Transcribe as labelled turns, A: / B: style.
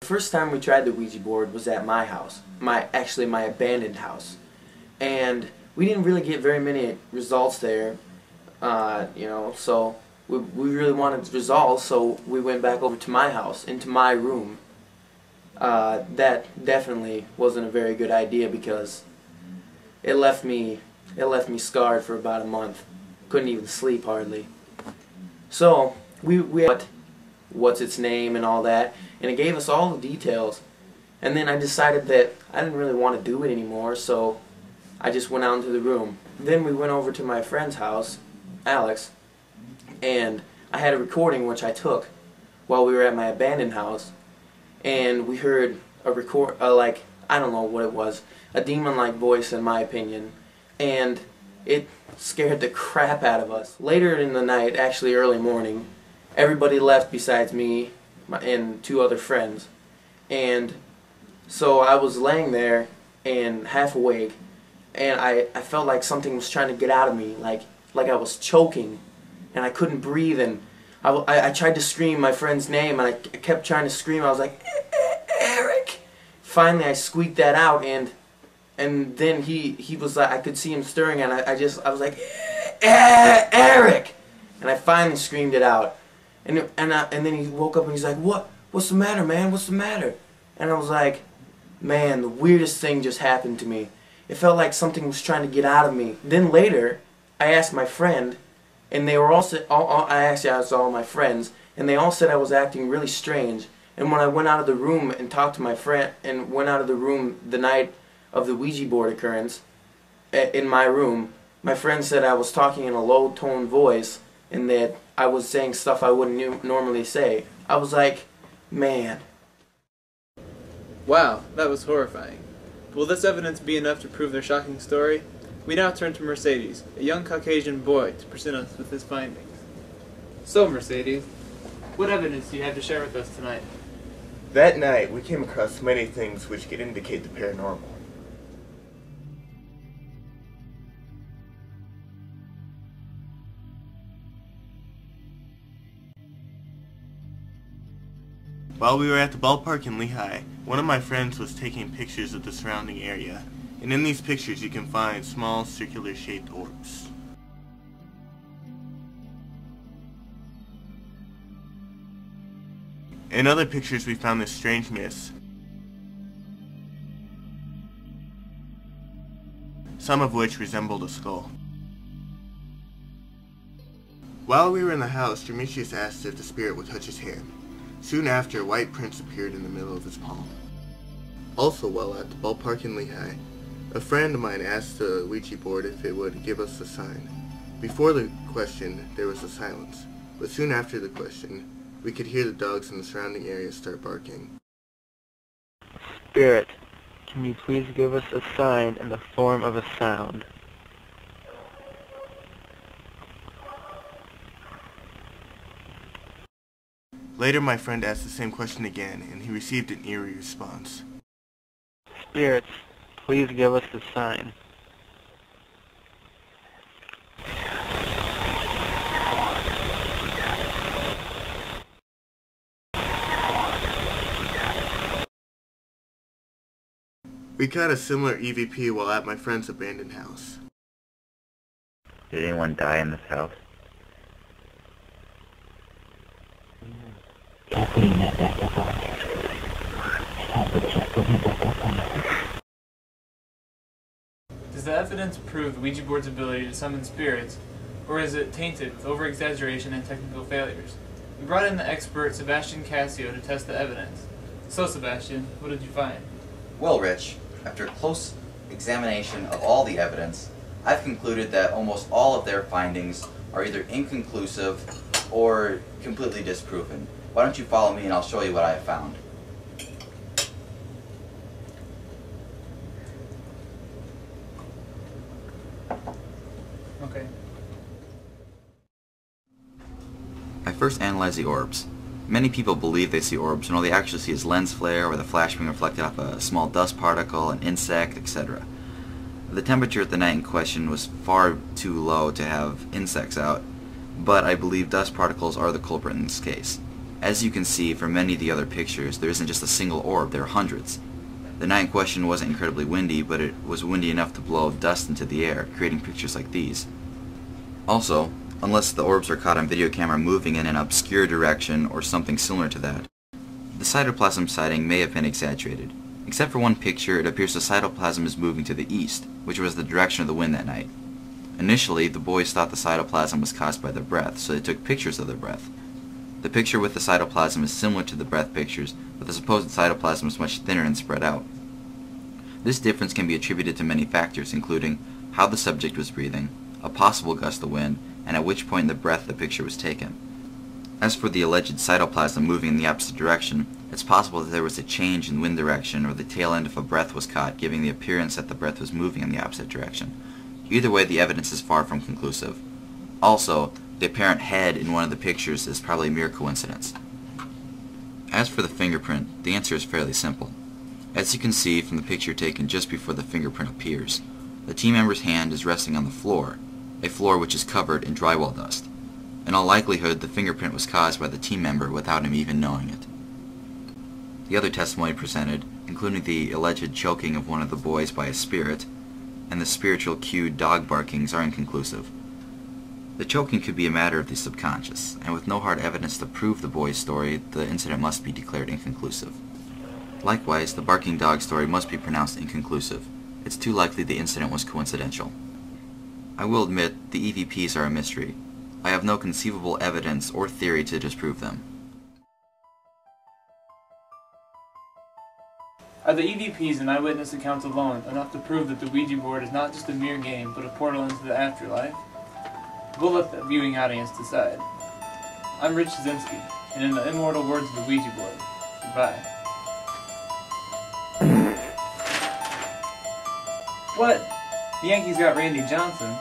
A: The first time we tried the Ouija board was at my house, actually my abandoned house, and we didn't really get very many results there, so we really wanted results, so we went back over to my house, into my room. That definitely wasn't a very good idea because it left me scarred for about a month. Couldn't even sleep hardly. So we had what's its name and all that, and it gave us all the details. And then I decided that I didn't really want to do it anymore, so I just went out into the room. Then we went over to my friend's house, Alex, and I had a recording which I took while we were at my abandoned house, and we heard a I don't know what it was, a demon-like voice in my opinion, and it scared the crap out of us. Later in the night, actually early morning, everybody left besides me and two other friends, and so I was laying there and half awake, and I felt like something was trying to get out of me, like I was choking, and I couldn't breathe, and I tried to scream my friend's name, and I kept trying to scream. I was like, Eric! Finally I squeaked that out, and then he was like, I could see him stirring, and I was like, Eric! And I finally screamed it out, and then he woke up and he's like, what's the matter, man? What's the matter? And I was like, man, the weirdest thing just happened to me. It felt like something was trying to get out of me. Then later, I asked my friend, and they were I actually asked all my friends, and they all said I was acting really strange. And when I went out of the room and talked to my friend, and went out of the room the night of the Ouija board occurrence, in my room, my friend said I was talking in a low-toned voice, and that I was saying stuff I wouldn't normally say. I was like, man.
B: Wow, that was horrifying. Will this evidence be enough to prove their shocking story? We now turn to Mercedes, a young Caucasian boy, to present us with his findings. So, Mercedes, what evidence do you have to share with us tonight?
C: That night, we came across many things which could indicate the paranormal. While we were at the ballpark in Lehigh, one of my friends was taking pictures of the surrounding area, and in these pictures you can find small circular-shaped orbs. In other pictures we found this strange mist, some of which resembled a skull. While we were in the house, Demetrius asked if the spirit would touch his hand. Soon after, white prints appeared in the middle of his palm. Also, while at the ballpark in Lehigh, a friend of mine asked the Ouija board if it would give us a sign. Before the question, there was a silence, but soon after the question, we could hear the dogs in the surrounding area start barking.
D: Spirit, can you please give us a sign in the form of a sound?
C: Later, my friend asked the same question again, and he received an eerie response.
D: Spirits, please give us a sign.
C: We caught a similar EVP while at my friend's abandoned house.
E: Did anyone die in this house?
B: Does the evidence prove the Ouija board's ability to summon spirits, or is it tainted with over-exaggeration and technical failures? We brought in the expert Sebastian Cassio to test the evidence. So, Sebastian, what did you find?
F: Well, Rich, after close examination of all the evidence, I've concluded that almost all of their findings are either inconclusive or completely disproven. Why don't you follow me and I'll show you what I have found.
B: Okay.
F: I first analyzed the orbs. Many people believe they see orbs when all they actually see is lens flare or the flash being reflected off a small dust particle, an insect, etc. The temperature at the night in question was far too low to have insects out, but I believe dust particles are the culprit in this case. As you can see from many of the other pictures, there isn't just a single orb, there are hundreds. The night in question wasn't incredibly windy, but it was windy enough to blow dust into the air, creating pictures like these. Also, unless the orbs are caught on video camera moving in an obscure direction or something similar to that, the cytoplasm sighting may have been exaggerated. Except for one picture, it appears the cytoplasm is moving to the east, which was the direction of the wind that night. Initially, the boys thought the cytoplasm was caused by the breath, so they took pictures of the breath. The picture with the cytoplasm is similar to the breath pictures, but the supposed cytoplasm is much thinner and spread out. This difference can be attributed to many factors, including how the subject was breathing, a possible gust of wind, and at which point in the breath the picture was taken. As for the alleged cytoplasm moving in the opposite direction, it's possible that there was a change in wind direction or the tail end of a breath was caught, giving the appearance that the breath was moving in the opposite direction. Either way, the evidence is far from conclusive. Also, the apparent head in one of the pictures is probably a mere coincidence. As for the fingerprint, the answer is fairly simple. As you can see from the picture taken just before the fingerprint appears, the team member's hand is resting on the floor, a floor which is covered in drywall dust. In all likelihood, the fingerprint was caused by the team member without him even knowing it. The other testimony presented, including the alleged choking of one of the boys by a spirit, and the spiritual cued dog barkings, are inconclusive. The choking could be a matter of the subconscious, and with no hard evidence to prove the boy's story, the incident must be declared inconclusive. Likewise, the barking dog story must be pronounced inconclusive. It's too likely the incident was coincidental. I will admit, the EVPs are a mystery. I have no conceivable evidence or theory to disprove them.
B: Are the EVPs and eyewitness accounts alone enough to prove that the Ouija board is not just a mere game, but a portal into the afterlife? We'll let the viewing audience decide. I'm Rich Zinsky, and in the immortal words of the Ouija board, goodbye. What? The Yankees got Randy Johnson.